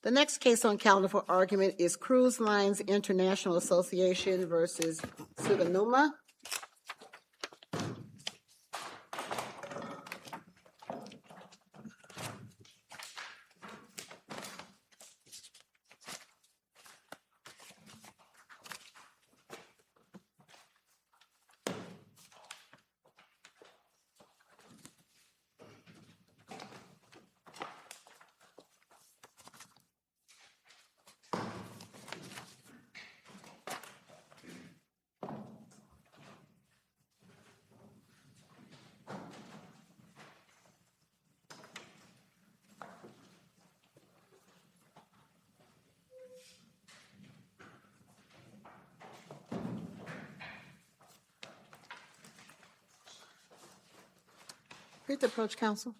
The next case on calendar for argument is Cruise Lines International Association versus Suganuma. Please approach counsel.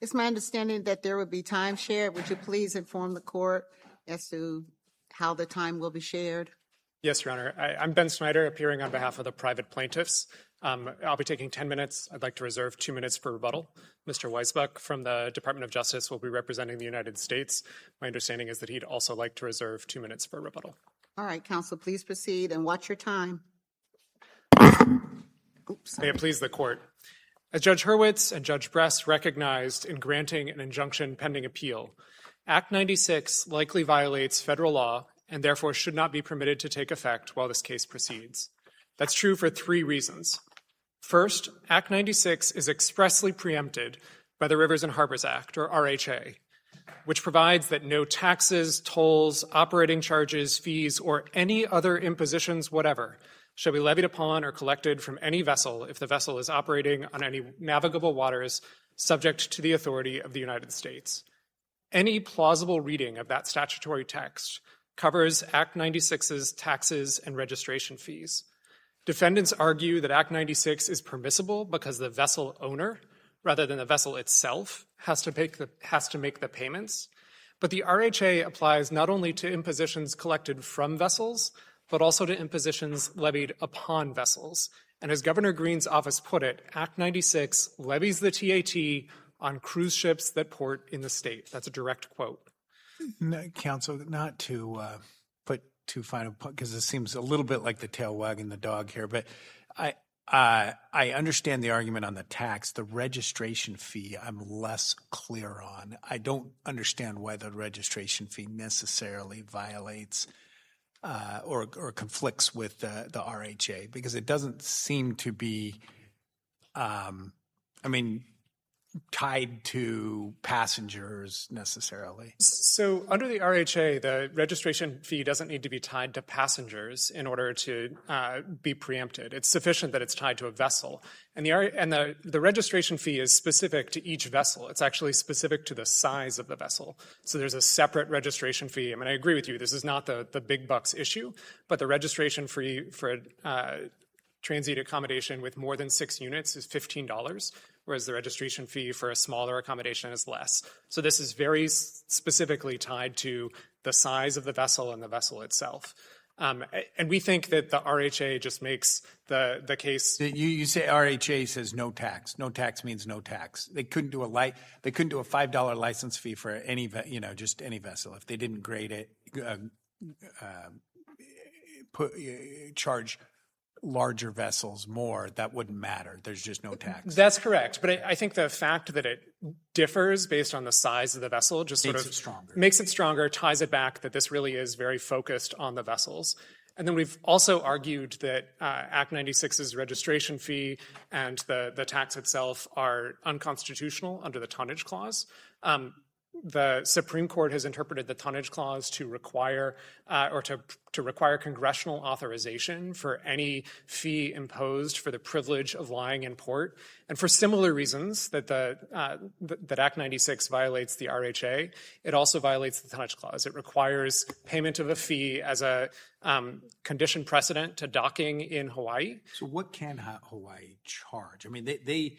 It's my understanding that there will be time shared. Would you please inform the court as to how the time will be shared? Yes, Your Honor. I'm Ben Snyder, appearing on behalf of the private plaintiffs. I'll be taking 10 minutes. I'd like to reserve 2 minutes for rebuttal. Mr. Weisbuck from the Department of Justice will be representing the United States. My understanding is that he'd also like to reserve 2 minutes for rebuttal. All right, counsel, please proceed and watch your time. Oops. May it please the court. As Judge Hurwitz and Judge Bress recognized in granting an injunction pending appeal, Act 96 likely violates federal law and therefore should not be permitted to take effect while this case proceeds. That's true for 3 reasons. First, Act 96 is expressly preempted by the Rivers and Harbors Act, or RHA, which provides that no taxes, tolls, operating charges, fees, or any other impositions whatever shall be levied upon or collected from any vessel if the vessel is operating on any navigable waters subject to the authority of the United States. Any plausible reading of that statutory text covers Act 96's taxes and registration fees. Defendants argue that Act 96 is permissible because the vessel owner, rather than the vessel itself, has to make the payments. But the RHA applies not only to impositions collected from vessels, but also to impositions levied upon vessels. And as Governor Green's office put it, Act 96 levies the TAT on cruise ships that port in the state. That's a direct quote. No, counsel, not to put too fine a point, because it seems a little bit like the tail wagging the dog here, but I understand the argument on the tax. The registration fee, I'm less clear on. I don't understand why the registration fee necessarily violates or conflicts with the RHA, because it doesn't seem to be, tied to passengers necessarily. So under the RHA, the registration fee doesn't need to be tied to passengers in order to be preempted. It's sufficient that it's tied to a vessel. And the registration fee is specific to each vessel. It's actually specific to the size of the vessel. So there's a separate registration fee. I mean, I agree with you. This is not the big bucks issue, but the registration fee for transient accommodation with more than 6 units is $15, whereas the registration fee for a smaller accommodation is less. So this is very specifically tied to the size of the vessel and the vessel itself. And we think that the RHA just makes the case. You say RHA says no tax. No tax means no tax. They couldn't do a $5 license fee for any just any vessel if they didn't grade it, charge larger vessels more. That wouldn't matter. There's just no tax. That's correct. But I think the fact that it differs based on the size of the vessel just makes it stronger, ties it back that this really is very focused on the vessels. And then we've also argued that Act 96's registration fee and the tax itself are unconstitutional under the tonnage clause. The Supreme Court has interpreted the tonnage clause to require to require congressional authorization for any fee imposed for the privilege of lying in port, and for similar reasons that that Act 96 violates the RHA, it also violates the tonnage clause. It requires payment of a fee as a condition precedent to docking in Hawaii. So what can Hawaii charge? I mean, they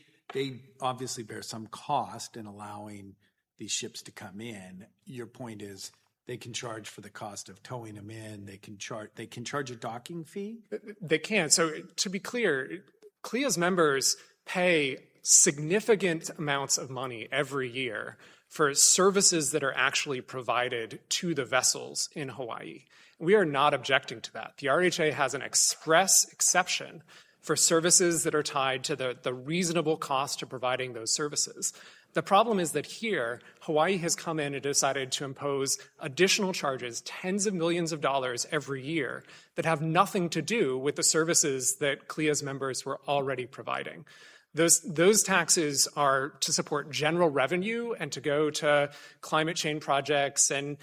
obviously bear some cost in allowing these ships to come in. Your point is they can charge for the cost of towing them in. They can charge a docking fee? They can. So to be clear, CLIA's members pay significant amounts of money every year for services that are actually provided to the vessels in Hawaii. We are not objecting to that. The RHA has an express exception for services that are tied to the reasonable cost of providing those services. The problem is that here, Hawaii has come in and decided to impose additional charges, tens of millions of dollars every year, that have nothing to do with the services that CLIA's members were already providing. Those taxes are to support general revenue and to go to climate change projects and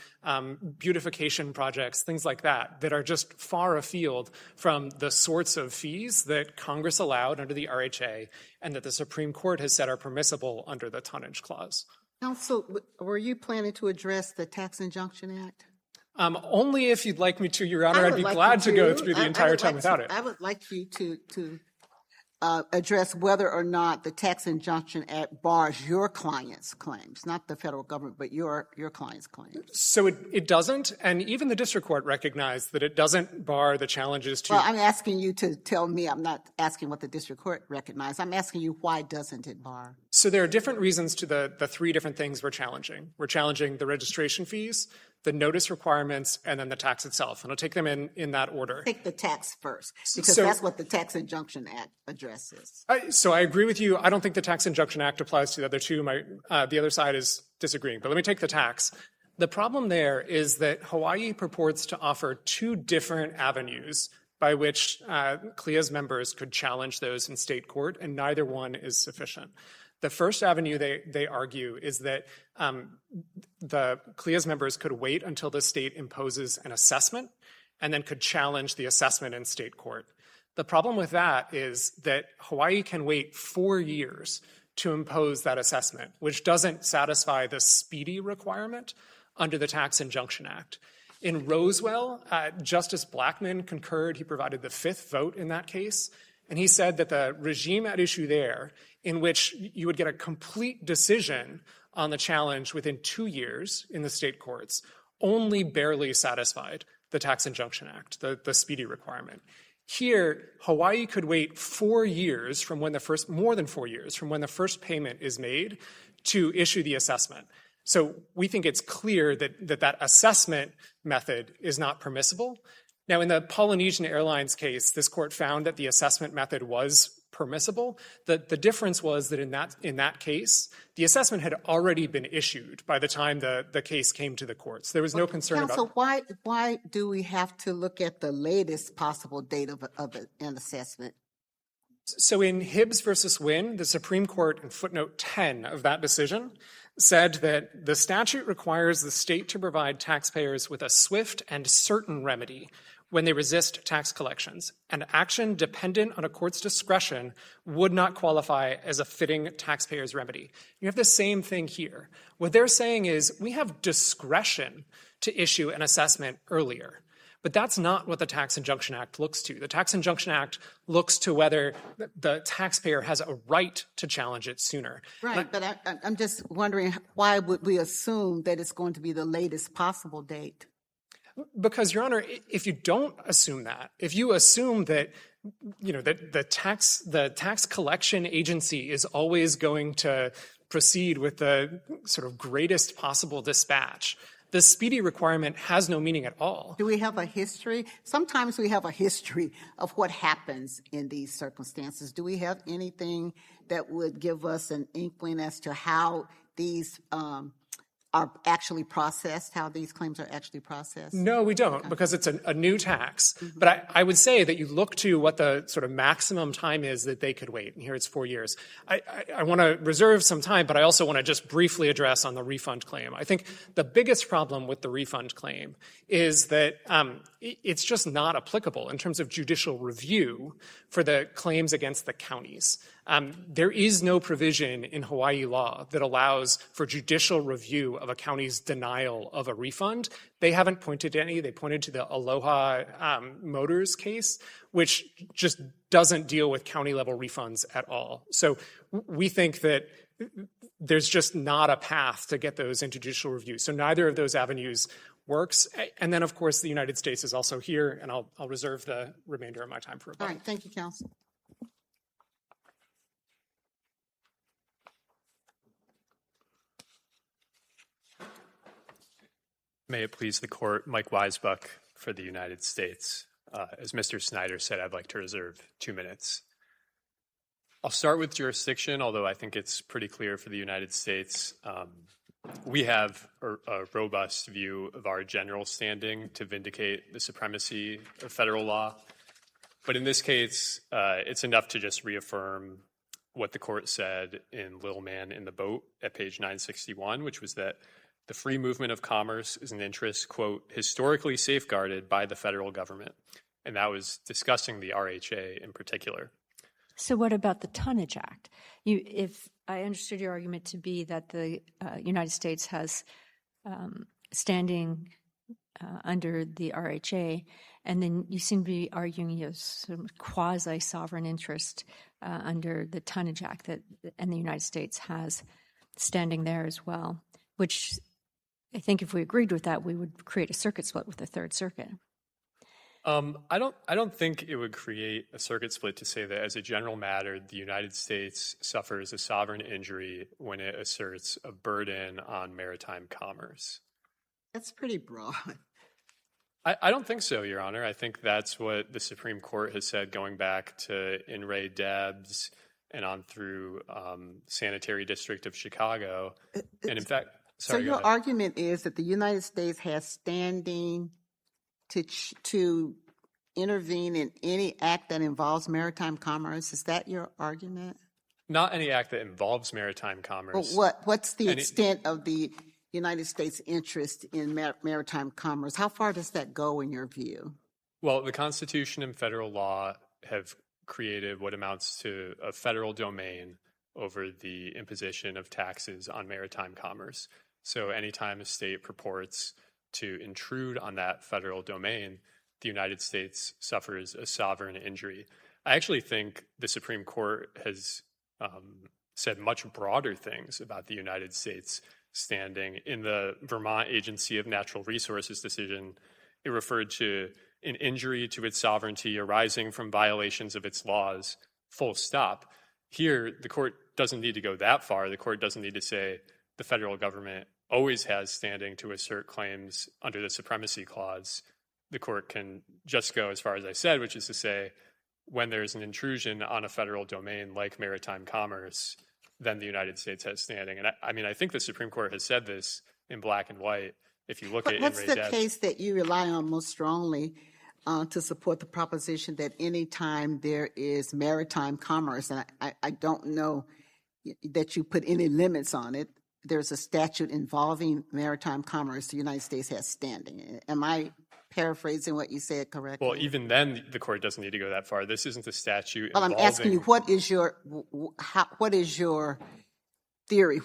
beautification projects, things like that, that are just far afield from the sorts of fees that Congress allowed under the RHA and that the Supreme Court has said are permissible under the Tonnage Clause. Counsel, were you planning to address the Tax Injunction Act? Only if you'd like me to, Your Honor. I'd be glad to go through the entire time without it. I would like you to address whether or not the Tax Injunction Act bars your client's claims, not the federal government, but your client's claims. So it doesn't, and even the district court recognized that it doesn't bar the challenges to— Well, I'm asking you to tell me. I'm not asking what the district court recognized. I'm asking you, why doesn't it bar? So there are different reasons to the three different things we're challenging. We're challenging the registration fees, the notice requirements, and then the tax itself. And I'll take them in that order. Take the tax first, because So- that's what the Tax Injunction Act addresses. So I agree with you. I don't think the Tax Injunction Act applies to the other two. The other side is disagreeing. But let me take the tax. The problem there is that Hawaii purports to offer two different avenues by which CLIA's members could challenge those in state court, and neither one is sufficient. The first avenue they argue is that the CLIA's members could wait until the state imposes an assessment and then could challenge the assessment in state court. The problem with that is that Hawaii can wait 4 years to impose that assessment, which doesn't satisfy the speedy requirement under the Tax Injunction Act. In Roswell, Justice Blackmun concurred. He provided the fifth vote in that case. And he said that the regime at issue there, in which you would get a complete decision on the challenge within 2 years in the state courts, only barely satisfied the Tax Injunction Act, the speedy requirement. Here, Hawaii could wait 4 years from when more than 4 years from when the first payment is made to issue the assessment. So we think it's clear that assessment method is not permissible. Now, in the Polynesian Airlines case, this court found that the assessment method was permissible. The difference was that in that case, the assessment had already been issued by the time the case came to the courts. There was no concern Counsel, about— why do we have to look at the latest possible date of an assessment? So in Hibbs versus Wynn, the Supreme Court in footnote 10 of that decision said that the statute requires the state to provide taxpayers with a swift and certain remedy when they resist tax collections. An action dependent on a court's discretion would not qualify as a fitting taxpayer's remedy. You have the same thing here. What they're saying is we have discretion to issue an assessment earlier. But that's not what the Tax Injunction Act looks to. The Tax Injunction Act looks to whether the taxpayer has a right to challenge it sooner. Right, but I'm just wondering, why would we assume that it's going to be the latest possible date? Because, Your Honor, if you don't assume that, if you assume that that the tax collection agency is always going to proceed with the sort of greatest possible dispatch, the speedy requirement has no meaning at all. Do we have a history? Sometimes we have a history of what happens in these circumstances. Do we have anything that would give us an inkling as to how these are actually processed, how these claims are actually processed? No, we don't, because it's a new tax. Mm-hmm. But I would say that you look to what the sort of maximum time is that they could wait. And here it's 4 years. I want to reserve some time, but I also want to just briefly address on the refund claim. I think the biggest problem with the refund claim is that it's just not applicable in terms of judicial review for the claims against the counties. There is no provision in Hawaii law that allows for judicial review of a county's denial of a refund. They haven't pointed to any. They pointed to the Aloha Motors case, which just doesn't deal with county-level refunds at all. So we think that there's just not a path to get those into judicial review. So neither of those avenues works. And then, of course, the United States is also here, and I'll reserve the remainder of my time for rebuttal. All right. Thank you, counsel. May it please the court, Mike Weisbuck for the United States. As Mr. Snyder said, I'd like to reserve 2 minutes. I'll start with jurisdiction, although I think it's pretty clear for the United States. We have a robust view of our general standing to vindicate the supremacy of federal law. But in this case, it's enough to just reaffirm what the court said in Little Man in the Boat at page 961, which was that the free movement of commerce is an interest, quote, historically safeguarded by the federal government. And that was discussing the RHA in particular. So what about the Tonnage Act? If I understood your argument to be that the United States has standing under the RHA, and then you seem to be arguing a sort of quasi-sovereign interest under the Tonnage Act, and the United States has standing there as well, which I think if we agreed with that, we would create a circuit split with the Third Circuit. I don't think it would create a circuit split to say that as a general matter, the United States suffers a sovereign injury when it asserts a burden on maritime commerce. That's pretty broad. I don't think so, Your Honor. I think that's what the Supreme Court has said going back to In re Debs and on through Sanitary District of Chicago. And in fact, sorry, so your argument is that the United States has standing to intervene in any act that involves maritime commerce. Is that your argument? Not any act that involves maritime commerce. Well, what's the extent of the United States' interest in maritime commerce? How far does that go in your view? Well, the Constitution and federal law have created what amounts to a federal domain over the imposition of taxes on maritime commerce. So anytime a state purports to intrude on that federal domain, the United States suffers a sovereign injury. I actually think the Supreme Court has said much broader things about the United States standing. In the Vermont Agency of Natural Resources decision, it referred to an injury to its sovereignty arising from violations of its laws, full stop. Here, the court doesn't need to go that far. The court doesn't need to say the federal government always has standing to assert claims under the Supremacy Clause. The court can just go as far as I said, which is to say, when there's an intrusion on a federal domain like maritime commerce, then the United States has standing. And I think the Supreme Court has said this in black and white. If you look at what's the case that you rely on most strongly to support the proposition that any time there is maritime commerce, and I don't know that you put any limits on it, there's a statute involving maritime commerce, the United States has standing. Am I paraphrasing what you said correctly? Well, even then, the court doesn't need to go that far. This isn't a statute Well, involving... I'm asking you, what is your theory?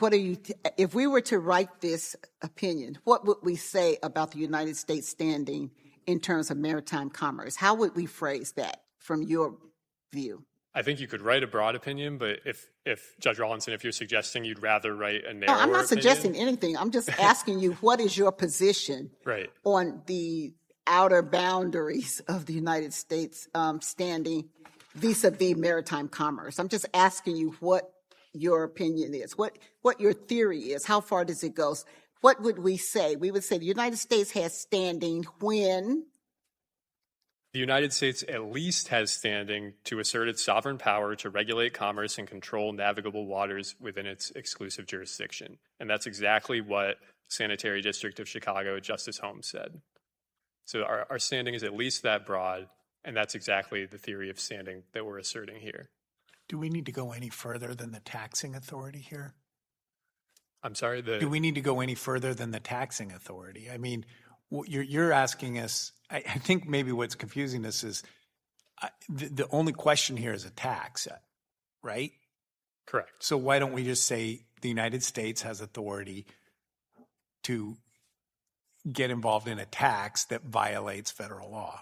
If we were to write this opinion, what would we say about the United States standing in terms of maritime commerce? How would we phrase that from your view? I think you could write a broad opinion, but if Judge Rawlinson, if you're suggesting you'd rather write a narrower No, I'm not opinion, suggesting anything. I'm just asking you, what is your position right, on the outer boundaries of the United States standing vis-a-vis maritime commerce? I'm just asking you what your opinion is, what your theory is. How far does it go? What would we say? We would say the United States has standing when... The United States at least has standing to assert its sovereign power to regulate commerce and control navigable waters within its exclusive jurisdiction. And that's exactly what Sanitary District of Chicago Justice Holmes said. So our standing is at least that broad, and that's exactly the theory of standing that we're asserting here. Do we need to go any further than the taxing authority here? I'm sorry? Do we need to go any further than the taxing authority? I mean, you're asking us, I think maybe what's confusing us is the only question here is a tax, right? Correct. So why don't we just say the United States has authority to get involved in a tax that violates federal law?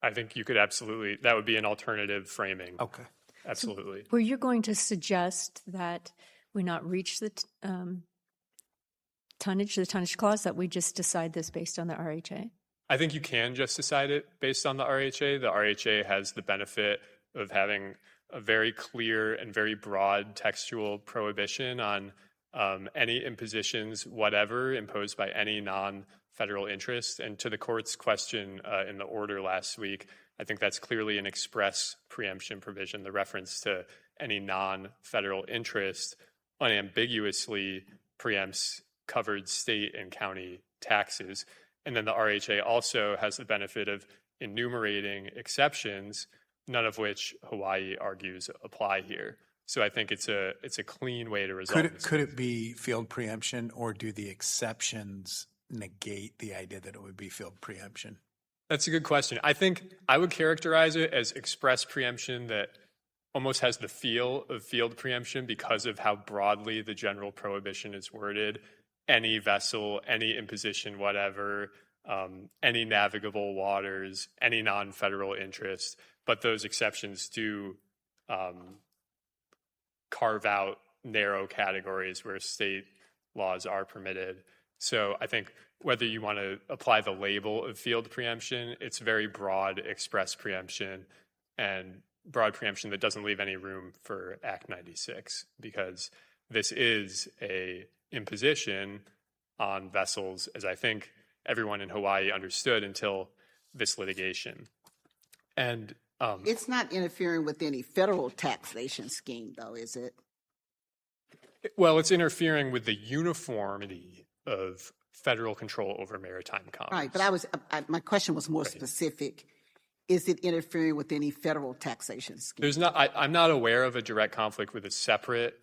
I think you could absolutely, that would be an alternative framing. Okay. Absolutely. Were you going to suggest that we not reach the tonnage clause, that we just decide this based on the RHA? I think you can just decide it based on the RHA. The RHA has the benefit of having a very clear and very broad textual prohibition on any impositions, whatever, imposed by any non-federal interest. And to the court's question in the order last week, I think that's clearly an express preemption provision. The reference to any non-federal interest unambiguously preempts covered state and county taxes. And then the RHA also has the benefit of enumerating exceptions, none of which Hawaii argues apply here. So I think it's a clean way to resolve this. Could it be field preemption, or do the exceptions negate the idea that it would be field preemption? That's a good question. I think I would characterize it as express preemption that almost has the feel of field preemption because of how broadly the general prohibition is worded. Any vessel, any imposition, whatever, any navigable waters, any non-federal interest. But those exceptions do carve out narrow categories where state laws are permitted. So I think whether you want to apply the label of field preemption, it's very broad express preemption and broad preemption that doesn't leave any room for Act 96, because this is a imposition on vessels, as I think everyone in Hawaii understood until this litigation. And it's not interfering with any federal taxation scheme, though, is it? well, it's interfering with the uniformity of federal control over maritime commerce. Right, but my question was more specific. Is it interfering with any federal taxation scheme? I'm not aware of a direct conflict with a separate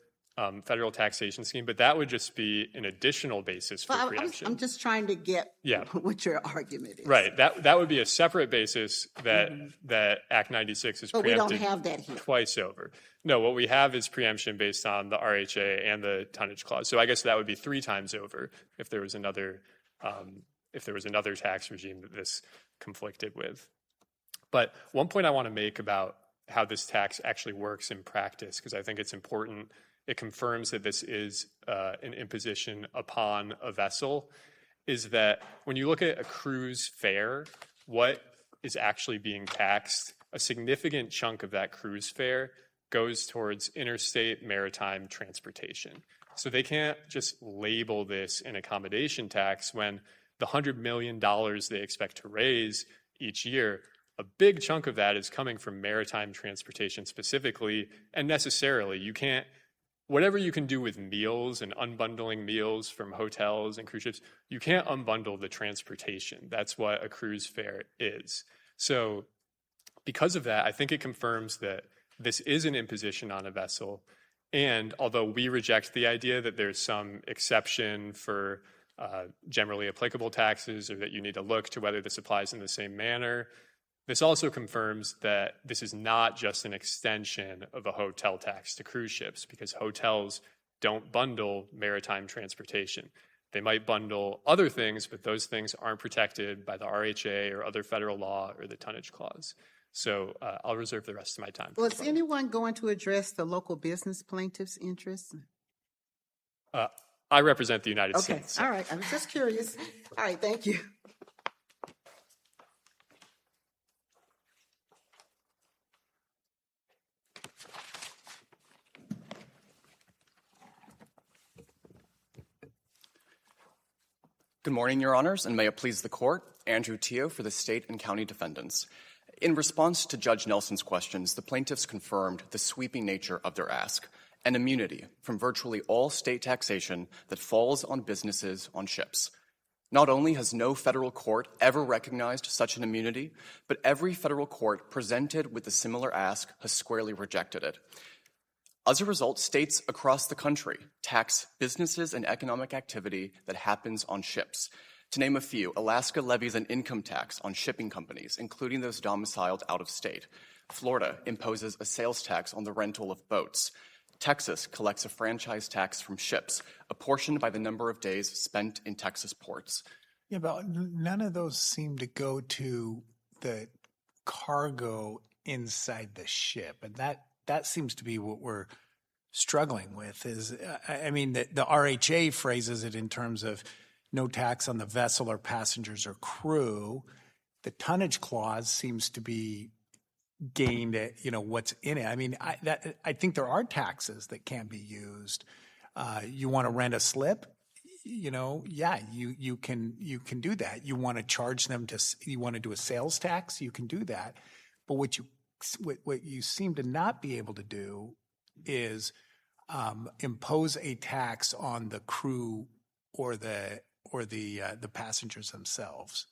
federal taxation scheme, but that would just be an additional basis for preemption. I'm just trying to get what your argument is. Right, that would be a separate basis that that Act 96 is preempted. But we don't have that here. Twice over. No, what we have is preemption based on the RHA and the tonnage clause. So I guess that would be 3 times over if there was another tax regime that this conflicted with. But one point I want to make about how this tax actually works in practice, because I think it's important, it confirms that this is an imposition upon a vessel, is that when you look at a cruise fare, what is actually being taxed, a significant chunk of that cruise fare goes towards interstate maritime transportation. So they can't just label this an accommodation tax when the $100 million they expect to raise each year, a big chunk of that is coming from maritime transportation specifically, and necessarily you can't, whatever you can do with meals and unbundling meals from hotels and cruise ships, you can't unbundle the transportation. That's what a cruise fare is. So because of that, I think it confirms that this is an imposition on a vessel. And although we reject the idea that there's some exception for generally applicable taxes, or that you need to look to whether this applies in the same manner, this also confirms that this is not just an extension of a hotel tax to cruise ships, because hotels don't bundle maritime transportation. They might bundle other things, but those things aren't protected by the RHA or other federal law or the tonnage clause. So I'll reserve the rest of my time. Well, is anyone going to address the local business plaintiffs' interests? I represent the United States. All right. I was just curious. All right. Thank you. Good morning, Your Honors, and may it please the Court. Andrew Teo for the state and county defendants. In response to Judge Nelson's questions, the plaintiffs confirmed the sweeping nature of their ask, an immunity from virtually all state taxation that falls on businesses on ships. Not only has no federal court ever recognized such an immunity, but every federal court presented with a similar ask has squarely rejected it. As a result, states across the country tax businesses and economic activity that happens on ships. To name a few, Alaska levies an income tax on shipping companies, including those domiciled out of state. Florida imposes a sales tax on the rental of boats. Texas collects a franchise tax from ships, apportioned by the number of days spent in Texas ports. Yeah, but none of those seem to go to the cargo inside the ship. And that seems to be what we're struggling with is, I mean, the RHA phrases it in terms of no tax on the vessel or passengers or crew. The tonnage clause seems to be gained at, what's in it. I mean, I think there are taxes that can be used You want to rent a slip? Yeah, you can do that. You want to charge them you want to do a sales tax? You can do that. But what you seem to not be able to do is impose a tax on the crew or the passengers themselves.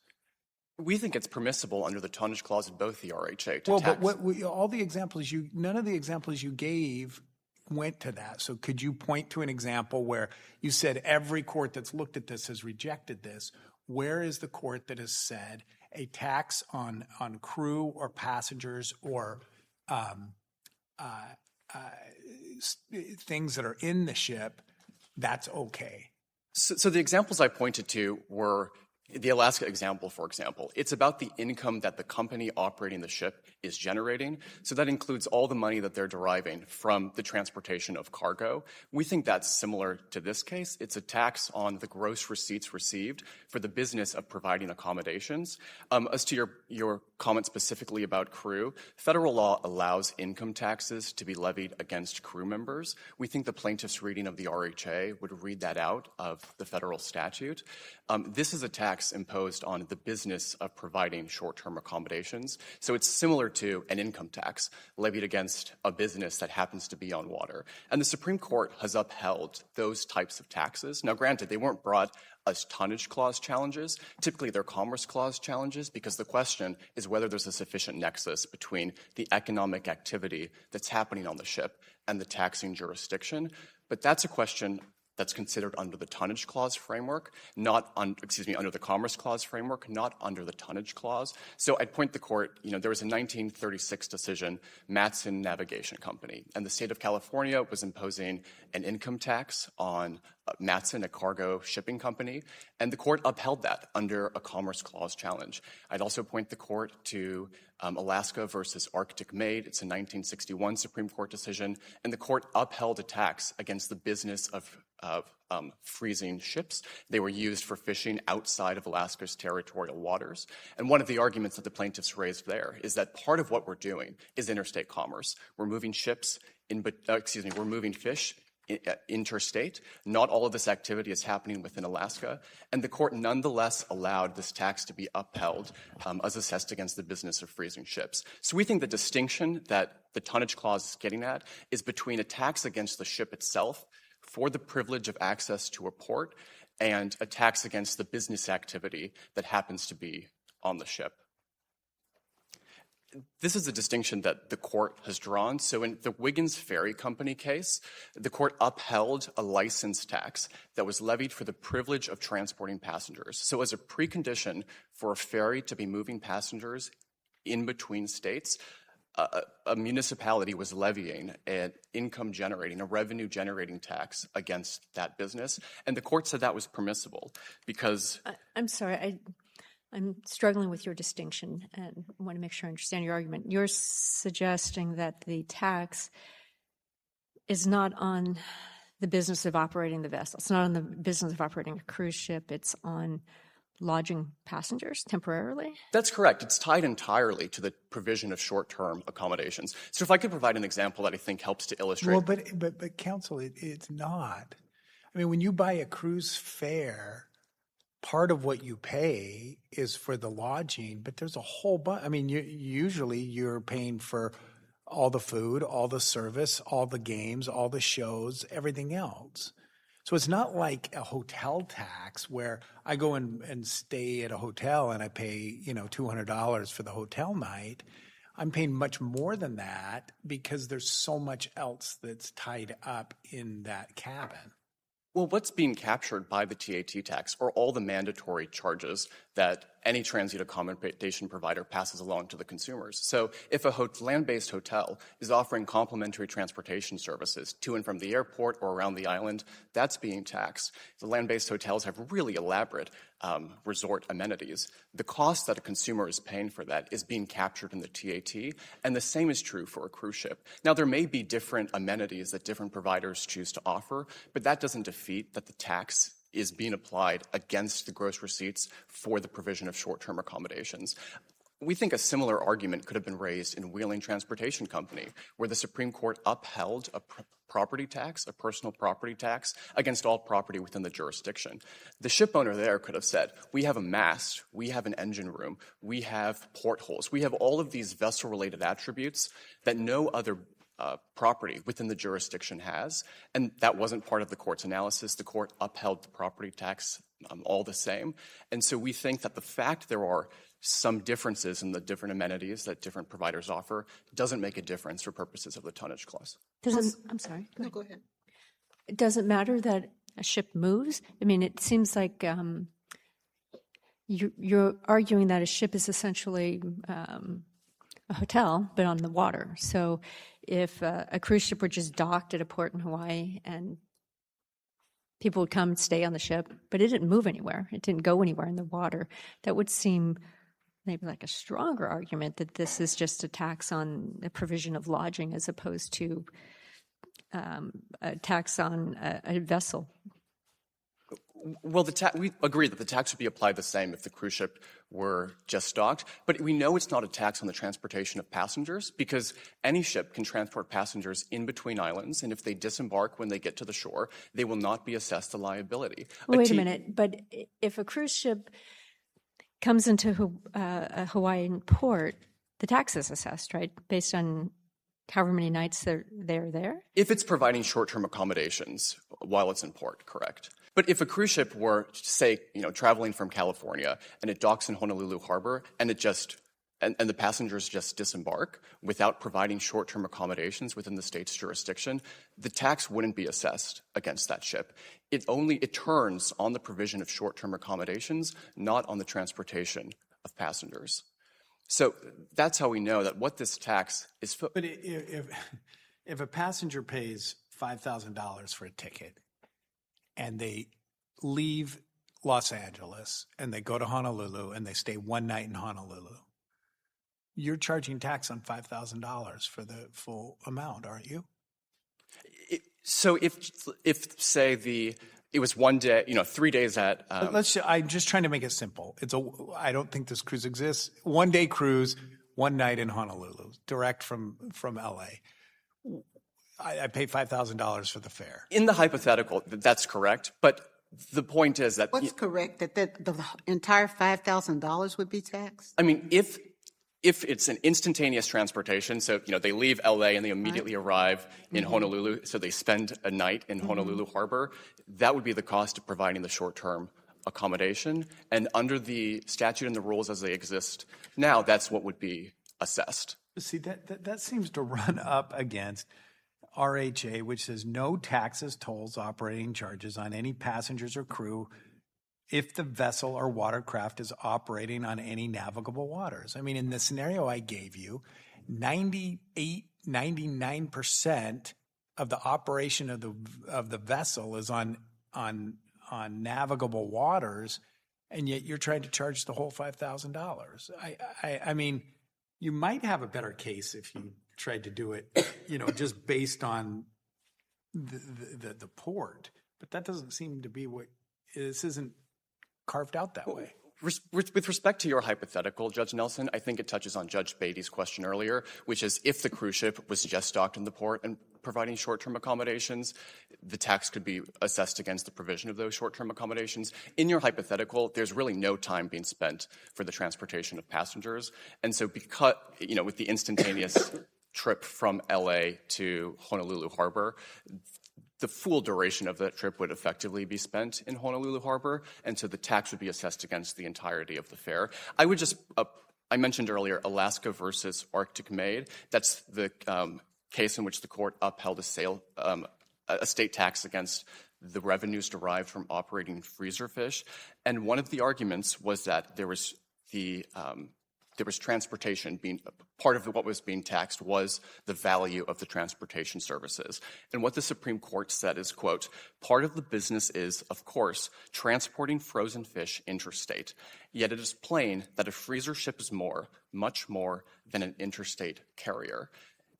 We think it's permissible under the tonnage clause in both the RHA to Well, tax. but none of the examples you gave went to that. So could you point to an example where you said every court that's looked at this has rejected this? Where is the court that has said a tax on crew or passengers or things that are in the ship, that's okay? So the examples I pointed to were the Alaska example, for example. It's about the income that the company operating the ship is generating. So that includes all the money that they're deriving from the transportation of cargo. We think that's similar to this case. It's a tax on the gross receipts received for the business of providing accommodations. As to your comment specifically about crew, federal law allows income taxes to be levied against crew members. We think the plaintiff's reading of the RHA would read that out of the federal statute. This is a tax imposed on the business of providing short-term accommodations. So it's similar to an income tax levied against a business that happens to be on water. And the Supreme Court has upheld those types of taxes. Now, granted, they weren't brought as tonnage clause challenges. Typically, they're commerce clause challenges because the question is whether there's a sufficient nexus between the economic activity that's happening on the ship and the taxing jurisdiction. But that's a question that's considered under the tonnage clause framework, under the commerce clause framework, not under the tonnage clause. So I'd point the court, there was a 1936 decision, Matson Navigation Company, and the state of California was imposing an income tax on Matson, a cargo shipping company, and the court upheld that under a commerce clause challenge. I'd also point the court to Alaska versus Arctic Maid. It's a 1961 Supreme Court decision, and the court upheld a tax against the business of freezing ships. They were used for fishing outside of Alaska's territorial waters. And one of the arguments that the plaintiffs raised there is that part of what we're doing is interstate commerce. We're moving we're moving fish interstate. Not all of this activity is happening within Alaska, and the court nonetheless allowed this tax to be upheld as assessed against the business of freezing ships. So we think the distinction that the tonnage clause is getting at is between a tax against the ship itself for the privilege of access to a port and a tax against the business activity that happens to be on the ship. This is a distinction that the court has drawn. So in the Wiggins Ferry Company case, the court upheld a license tax that was levied for the privilege of transporting passengers. So as a precondition for a ferry to be moving passengers in between states, a municipality was levying an income-generating, a revenue-generating tax against that business. And the court said that was permissible because— I'm sorry, I'm struggling with your distinction and want to make sure I understand your argument. You're suggesting that the tax is not on the business of operating the vessel. It's not on the business of operating a cruise ship. It's on lodging passengers temporarily? That's correct. It's tied entirely to the provision of short-term accommodations. So if I could provide an example that I think helps to illustrate— Well, but counsel, it's not. I mean, when you buy a cruise fare, part of what you pay is for the lodging, but there's a whole bunch. I mean, usually you're paying for all the food, all the service, all the games, all the shows, everything else. So it's not like a hotel tax where I go and stay at a hotel and I pay, $200 for the hotel night. I'm paying much more than that because there's so much else that's tied up in that cabin. Well, what's being captured by the TAT tax are all the mandatory charges that any transient accommodation provider passes along to the consumers. So if a land-based hotel is offering complimentary transportation services to and from the airport or around the island, that's being taxed. The land-based hotels have really elaborate resort amenities. The cost that a consumer is paying for that is being captured in the TAT, and the same is true for a cruise ship. Now, there may be different amenities that different providers choose to offer, but that doesn't defeat that the tax is being applied against the gross receipts for the provision of short-term accommodations. We think a similar argument could have been raised in Wheeling Transportation Company, where the Supreme Court upheld a property tax, a personal property tax, against all property within the jurisdiction. The ship owner there could have said, we have a mast, we have an engine room, we have portholes, we have all of these vessel-related attributes that no other property within the jurisdiction has, and that wasn't part of the court's analysis. The court upheld the property tax all the same. And so we think that the fact there are some differences in the different amenities that different providers offer doesn't make a difference for purposes of the tonnage clause. I'm sorry. No, go ahead. Does it matter that a ship moves? I mean, it seems like you're arguing that a ship is essentially a hotel, but on the water. So if a cruise ship were just docked at a port in Hawaii and people would come and stay on the ship, but it didn't move anywhere, it didn't go anywhere in the water, that would seem maybe like a stronger argument that this is just a tax on the provision of lodging as opposed to a tax on a vessel. Well, we agree that the tax would be applied the same if the cruise ship were just docked, but we know it's not a tax on the transportation of passengers because any ship can transport passengers in between islands, and if they disembark when they get to the shore, they will not be assessed a liability. Wait a minute, but if a cruise ship comes into a Hawaiian port, the tax is assessed, right, based on however many nights they're there? If it's providing short-term accommodations while it's in port, correct. But if a cruise ship were, say, traveling from California and it docks in Honolulu Harbor and and the passengers just disembark without providing short-term accommodations within the state's jurisdiction, the tax wouldn't be assessed against that ship. It turns on the provision of short-term accommodations, not on the transportation of passengers. So that's how we know that what this tax is for. But if a passenger pays $5,000 for a ticket and they leave Los Angeles and they go to Honolulu and they stay one night in Honolulu, you're charging tax on $5,000 for the full amount, aren't you? So if say it was 1 day, 3 days at. I'm just trying to make it simple. I don't think this cruise exists. 1 day cruise, one night in Honolulu, direct from LA. I pay $5,000 for the fare. In the hypothetical, that's correct. But the point is that What's correct? That the entire $5,000 would be taxed? I mean, if it's an instantaneous transportation, so they leave LA and they immediately arrive in Honolulu, so they spend a night in Honolulu Harbor, that would be the cost of providing the short-term accommodation. And under the statute and the rules as they exist now, that's what would be assessed. See, that seems to run up against RHA, which says no taxes, tolls, operating charges on any passengers or crew if the vessel or watercraft is operating on any navigable waters. I mean, in the scenario I gave you, 99% of the operation of the vessel is on navigable waters, and yet you're trying to charge the whole $5,000. I mean, you might have a better case if you tried to do it, just based on the port, but that doesn't seem to be what this isn't carved out that way. With respect to your hypothetical, Judge Nelson, I think it touches on Judge Beatty's question earlier, which is if the cruise ship was just docked in the port and providing short-term accommodations, the tax could be assessed against the provision of those short-term accommodations. In your hypothetical, there's really no time being spent for the transportation of passengers. And so because, with the instantaneous trip from LA to Honolulu Harbor, the full duration of that trip would effectively be spent in Honolulu Harbor, and so the tax would be assessed against the entirety of the fare. I would just, I mentioned earlier Alaska versus Arctic Maid. That's the case in which the court upheld a state tax against the revenues derived from operating freezer fish. And one of the arguments was that there was transportation being part of what was being taxed was the value of the transportation services. And what the Supreme Court said is, quote, part of the business is, of course, transporting frozen fish interstate. Yet it is plain that a freezer ship is much more than an interstate carrier.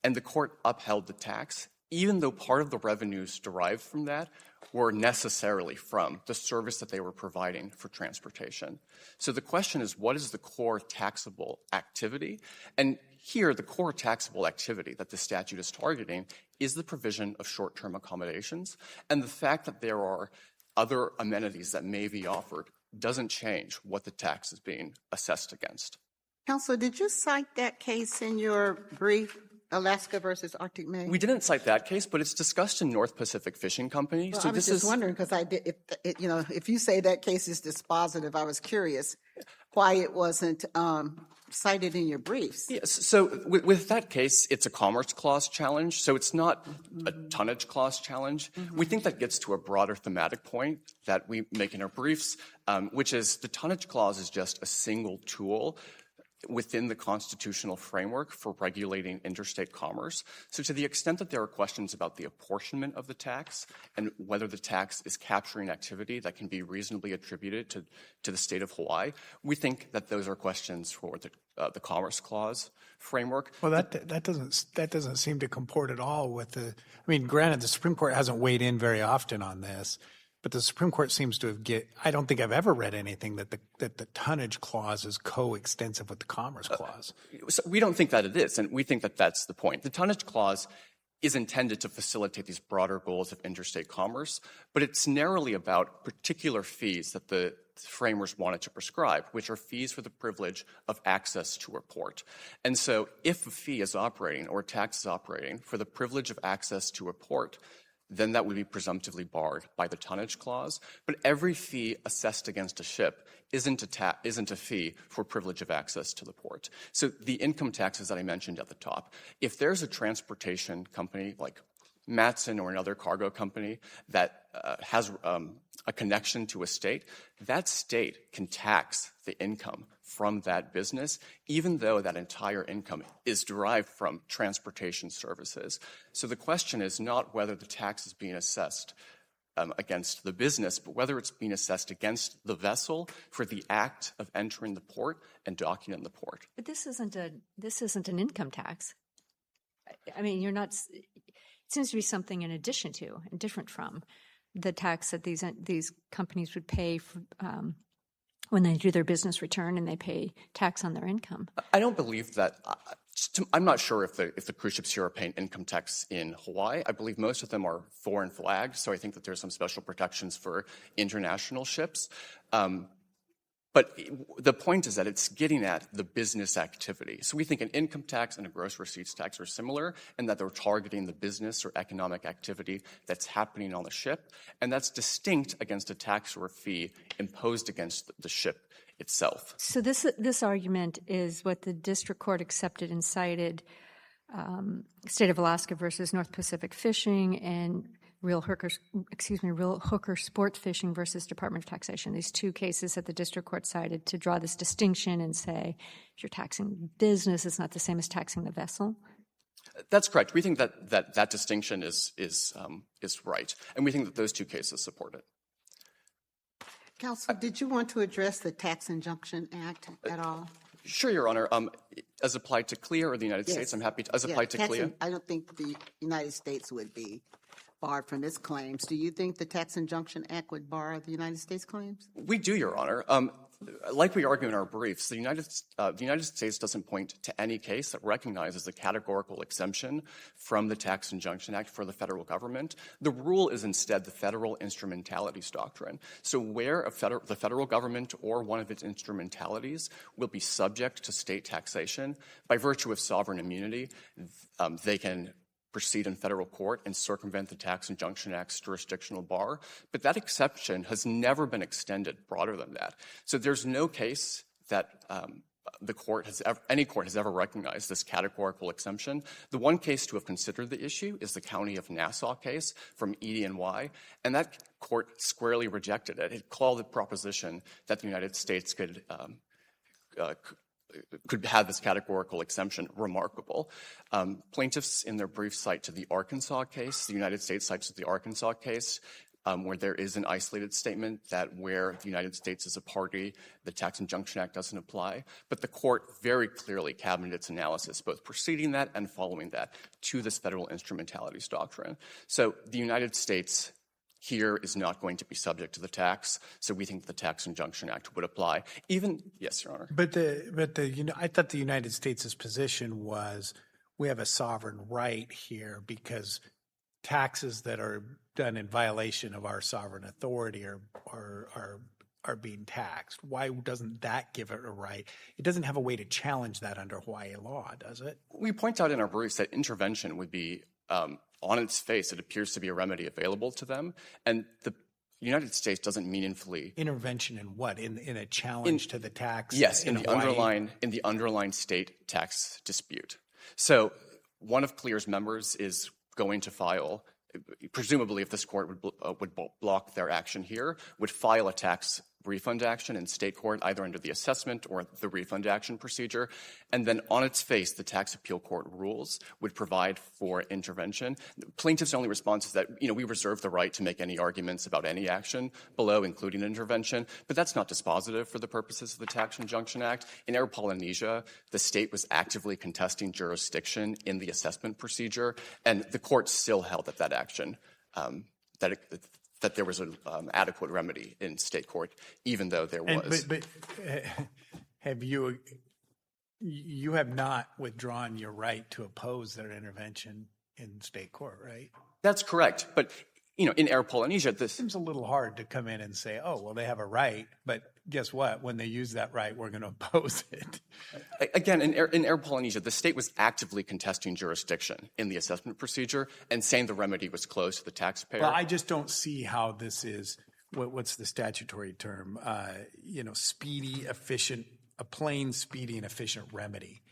And the court upheld the tax even though part of the revenues derived from that were necessarily from the service that they were providing for transportation. So the question is, what is the core taxable activity? And here, the core taxable activity that the statute is targeting is the provision of short-term accommodations. And the fact that there are other amenities that may be offered doesn't change what the tax is being assessed against. Counselor, did you cite that case in your brief, Alaska versus Arctic May? We didn't cite that case, but it's discussed in North Pacific Fishing Company. Well, so I was this just is wondering because if you say that case is dispositive, I was curious why it wasn't cited in your briefs. Yes. So with that case, it's a Commerce Clause challenge, so it's not a Tonnage Clause challenge. We think that gets to a broader thematic point that we make in our briefs, which is the Tonnage Clause is just a single tool within the constitutional framework for regulating interstate commerce. So to the extent that there are questions about the apportionment of the tax and whether the tax is capturing activity that can be reasonably attributed to the state of Hawaii, we think that those are questions for the Commerce Clause framework. Well, that doesn't seem to comport at all with the. I mean, granted, the Supreme Court hasn't weighed in very often on this, but the Supreme Court seems to have I don't think I've ever read anything that the tonnage clause is coextensive with the Commerce Clause. So we don't think that it is, and we think that that's the point. The Tonnage Clause is intended to facilitate these broader goals of interstate commerce, but it's narrowly about particular fees that the framers wanted to prescribe, which are fees for the privilege of access to a port. And so if a fee is operating or a tax is operating for the privilege of access to a port, then that would be presumptively barred by the Tonnage Clause. But every fee assessed against a ship isn't a fee for privilege of access to the port. So the income taxes that I mentioned at the top, if there's a transportation company like Matson or another cargo company that has a connection to a state, that state can tax the income from that business, even though that entire income is derived from transportation services. So the question is not whether the tax is being assessed against the business, but whether it's being assessed against the vessel for the act of entering the port and docking in the port. But this isn't an income tax. I mean, you're not. It seems to be something in addition to and different from the tax that these companies would pay for, when they do their business return and they pay tax on their income. I don't believe that. I'm not sure if the cruise ships here are paying income tax in Hawaii. I believe most of them are foreign flagged, so I think that there's some special protections for international ships. But the point is that it's getting at the business activity. So we think an income tax and a gross receipts tax are similar in that they're targeting the business or economic activity that's happening on the ship, and that's distinct against a tax or a fee imposed against the ship itself. So this argument is what the district court accepted and cited State of Alaska versus North Pacific Fishing and Real Hooker Sport Fishing versus Department of Taxation. These two cases that the district court cited to draw this distinction and say, if you're taxing business, it's not the same as taxing the vessel. That's correct. We think that distinction is right, and we think that those two cases support it. Counsel, did you want to address the Tax Injunction Act at all? Sure, Your Honor. As applied to CLIA or the United Yes. States, I'm happy to. As applied to CLIA, I don't think the United States would be barred from its claims. Do you think the Tax Injunction Act would bar the United States claims? we do, Your Honor. Like we argue in our briefs, the United States doesn't point to any case that recognizes the categorical exemption from the Tax Injunction Act for the federal government. The rule is instead the federal instrumentalities doctrine. So where the federal government or one of its instrumentalities will be subject to state taxation, by virtue of sovereign immunity, they can proceed in federal court and circumvent the Tax Injunction Act's jurisdictional bar. But that exception has never been extended broader than that. So there's no case that any court has ever recognized this categorical exemption. The one case to have considered the issue is the County of Nassau case from ED&Y, and that court squarely rejected it. It called the proposition that the United States could have this categorical exemption remarkable. Plaintiffs in their brief cite to the Arkansas case, the United States cites the Arkansas case, where there is an isolated statement that where the United States is a party, the Tax Injunction Act doesn't apply. But the court very clearly cabineted its analysis, both preceding that and following that, to this federal instrumentalities doctrine. So the United States here is not going to be subject to the tax, so we think the Tax Injunction Act would apply. Yes, Your Honor. But I thought the United States' position was we have a sovereign right here because taxes that are done in violation of our sovereign authority are being taxed. Why doesn't that give it a right? It doesn't have a way to challenge that under Hawaii law, does it? We point out in our briefs that intervention would be, on its face, it appears to be a remedy available to them, and the United States doesn't meaningfully intervention in what? In a challenge to the tax? Yes, in the Hawaii? underlying state tax dispute. So one of CLEAR's members is going to file, presumably if this court would block their action here, would file a tax refund action in state court, either under the assessment or the refund action procedure. And then on its face, the tax appeal court rules would provide for intervention. Plaintiff's only response is that, we reserve the right to make any arguments about any action below, including intervention, but that's not dispositive for the purposes of the Tax Injunction Act. In Air Polynesia, the state was actively contesting jurisdiction in the assessment procedure, and the court still held that action, that there was an adequate remedy in state court, even though there was. But have you have not withdrawn your right to oppose their intervention in state court, right? That's correct. But, in Air Polynesia, this seems a little hard to come in and say, oh, well, they have a right, but guess what? When they use that right, we're going to oppose it. Again, in Air Polynesia, the state was actively contesting jurisdiction in the assessment procedure and saying the remedy was closed to the taxpayer. Well, I just don't see how this is, what's the statutory term? Speedy, efficient, a plain, speedy, and efficient remedy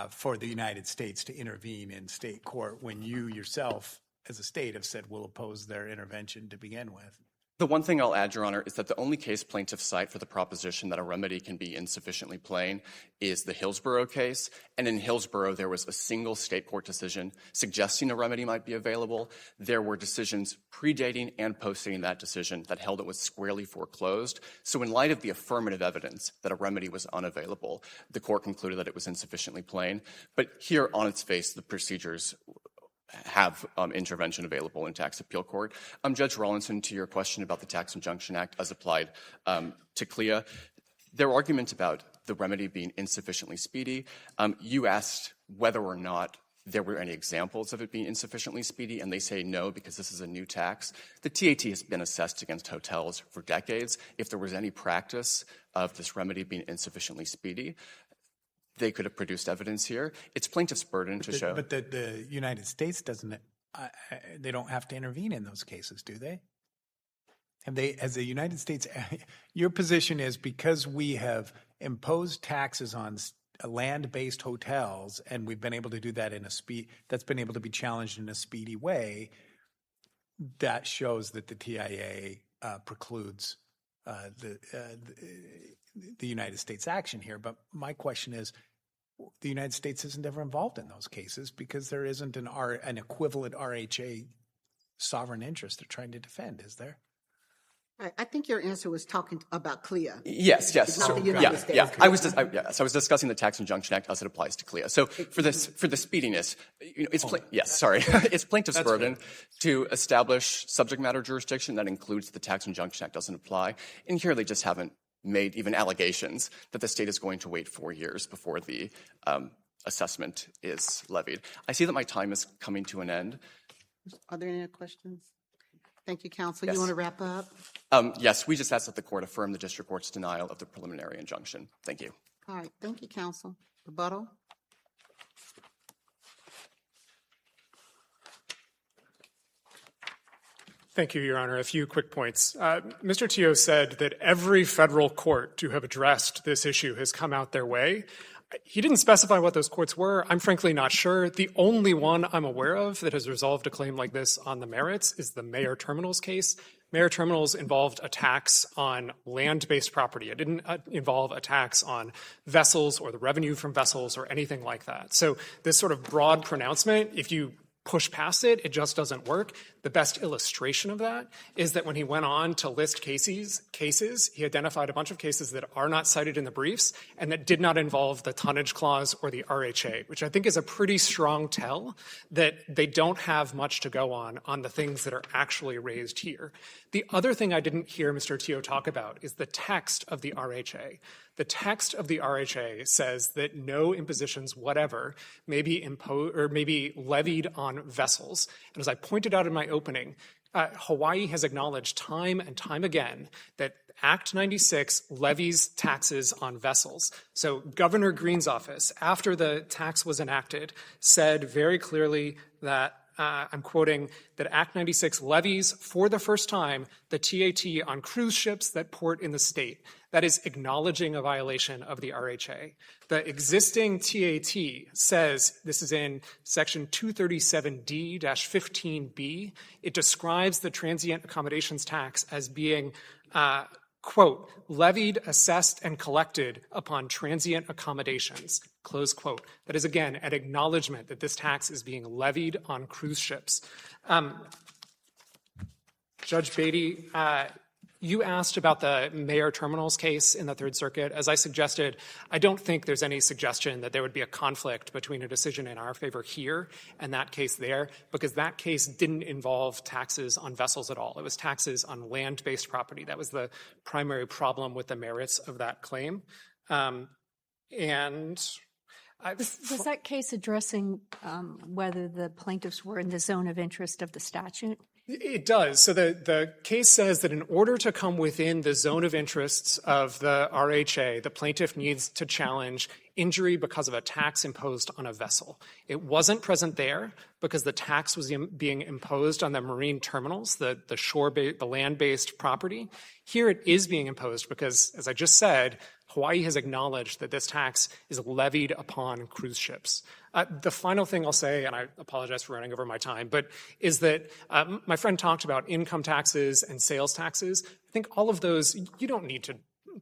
for the United States to intervene in state court when you yourself, as a state, have said we'll oppose their intervention to begin with. The one thing I'll add, Your Honor, is that the only case plaintiffs cite for the proposition that a remedy can be insufficiently plain is the Hillsborough case. And in Hillsborough, there was a single state court decision suggesting a remedy might be available. There were decisions predating and postdating that decision that held it was squarely foreclosed. So in light of the affirmative evidence that a remedy was unavailable, the court concluded that it was insufficiently plain. But here, on its face, the procedures have intervention available in tax appeal court. Judge Rawlinson, to your question about the Tax Injunction Act as applied to CLIA, their argument about the remedy being insufficiently speedy, you asked whether or not there were any examples of it being insufficiently speedy, and they say no because this is a new tax. The TAT has been assessed against hotels for decades. If there was any practice of this remedy being insufficiently speedy, they could have produced evidence here. It's plaintiff's burden to show. But the United States doesn't, they don't have to intervene in those cases, do they? Have they, as the United States, your position is because we have imposed taxes on land-based hotels and we've been able to do that that's been able to be challenged in a speedy way, that shows that the TIA precludes the United States action here. But my question is, the United States isn't ever involved in those cases because there isn't an equivalent RHA sovereign interest they're trying to defend, is there? I think your answer was talking about CLIA. Yes. It's not the United States. Yeah. I was discussing the Tax Injunction Act as it applies to CLIA. So for the speediness, it's plaintiff's burden to establish subject matter jurisdiction that includes the Tax Injunction Act doesn't apply. And here they just haven't made even allegations that the state is going to wait 4 years before the assessment is levied. I see that my time is coming to an end. Are there any other questions? Thank you, counsel. Yes. You want to wrap up? Yes, we just ask that the court affirm the district court's denial of the preliminary injunction. Thank you. All right. Thank you, counsel. Rebuttal? Thank you, Your Honor. A few quick points. Mr. Teo said that every federal court to have addressed this issue has come out their way. He didn't specify what those courts were. I'm frankly not sure. The only one I'm aware of that has resolved a claim like this on the merits is the Mayor Terminals case. Mayor Terminals involved a tax on land-based property. It didn't involve a tax on vessels or the revenue from vessels or anything like that. So this sort of broad pronouncement, if you push past it. It just doesn't work. The best illustration of that is that when he went on to list cases, he identified a bunch of cases that are not cited in the briefs and that did not involve the tonnage clause or the RHA, which I think is a pretty strong tell that they don't have much to go on the things that are actually raised here. The other thing I didn't hear Mr. Teo talk about is the text of the RHA. The text of the RHA says that no impositions whatever may be levied on vessels. And as I pointed out in my opening, Hawaii has acknowledged time and time again that Act 96 levies taxes on vessels. So Governor Green's office, after the tax was enacted, said very clearly that I'm quoting, that Act 96 levies for the first time the TAT on cruise ships that port in the state. That is acknowledging a violation of the RHA. The existing TAT says, this is in section 237D-15B, it describes the transient accommodations tax as being quote, levied, assessed, and collected upon transient accommodations, close quote. That is, again, an acknowledgement that this tax is being levied on cruise ships. Judge Beatty, you asked about the Mayor Terminals case in the Third Circuit. As I suggested, I don't think there's any suggestion that there would be a conflict between a decision in our favor here and that case there, because that case didn't involve taxes on vessels at all. It was taxes on land-based property. That was the primary problem with the merits of that claim. Was that case addressing whether the plaintiffs were in the zone of interest of the statute? It does. So the case says that in order to come within the zone of interests of the RHA, the plaintiff needs to challenge injury because of a tax imposed on a vessel. It wasn't present there because the tax was being imposed on the marine terminals, the land-based property. Here it is being imposed because, as I just said, Hawaii has acknowledged that this tax is levied upon cruise ships. The final thing I'll say, and I apologize for running over my time, but is that my friend talked about income taxes and sales taxes. I think all of those, you don't need to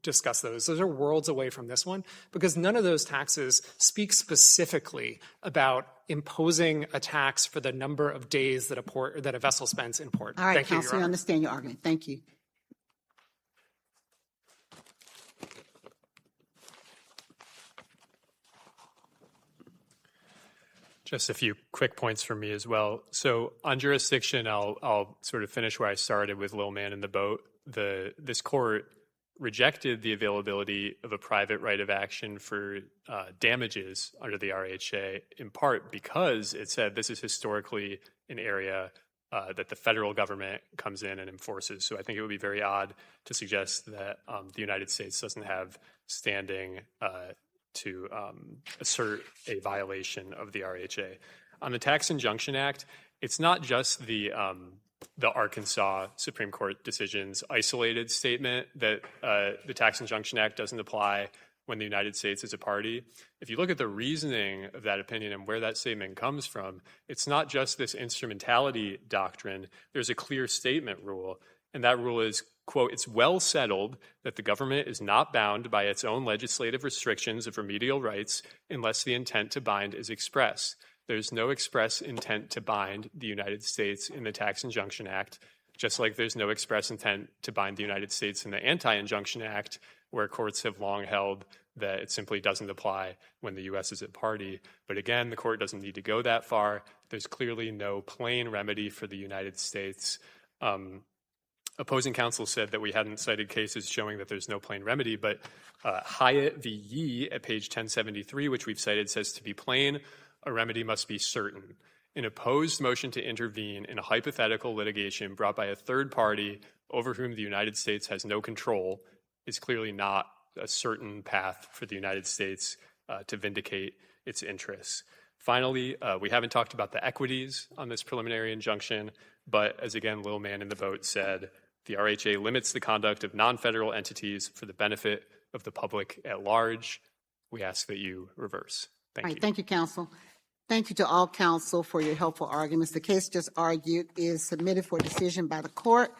discuss those. Those are worlds away from this one because none of those taxes speak specifically about imposing a tax for the number of days that a vessel spends in port. All right, Thank you, Counsel, Your I Honor. understand your argument. Thank you. Just a few quick points for me as well. So on jurisdiction, I'll sort of finish where I started with Lil Man in the Boat. This court rejected the availability of a private right of action for damages under the RHA, in part because it said this is historically an area that the federal government comes in and enforces. So I think it would be very odd to suggest that the United States doesn't have standing to assert a violation of the RHA. On the Tax Injunction Act, it's not just the Arkansas Supreme Court decision's isolated statement that the Tax Injunction Act doesn't apply when the United States is a party. If you look at the reasoning of that opinion and where that statement comes from, it's not just this instrumentality doctrine. There's a clear statement rule, and that rule is, quote, it's well settled that the government is not bound by its own legislative restrictions of remedial rights unless the intent to bind is express. There's no express intent to bind the United States in the Tax Injunction Act, just like there's no express intent to bind the United States in the Anti-Injunction Act, where courts have long held that it simply doesn't apply when the U.S. is a party. But again, the court doesn't need to go that far. There's clearly no plain remedy for the United States. Opposing counsel said that we hadn't cited cases showing that there's no plain remedy, but Hyatt v. Yee at page 1073, which we've cited, says to be plain, a remedy must be certain. An opposed motion to intervene in a hypothetical litigation brought by a third party over whom the United States has no control is clearly not a certain path for the United States to vindicate its interests. Finally, we haven't talked about the equities on this preliminary injunction, but as again, Lil Man in the Boat said, the RHA limits the conduct of non-federal entities for the benefit of the public at large. We ask that you reverse. Thank you. Thank you, counsel. Thank you to all counsel for your helpful arguments. The case just argued is submitted for decision by the court.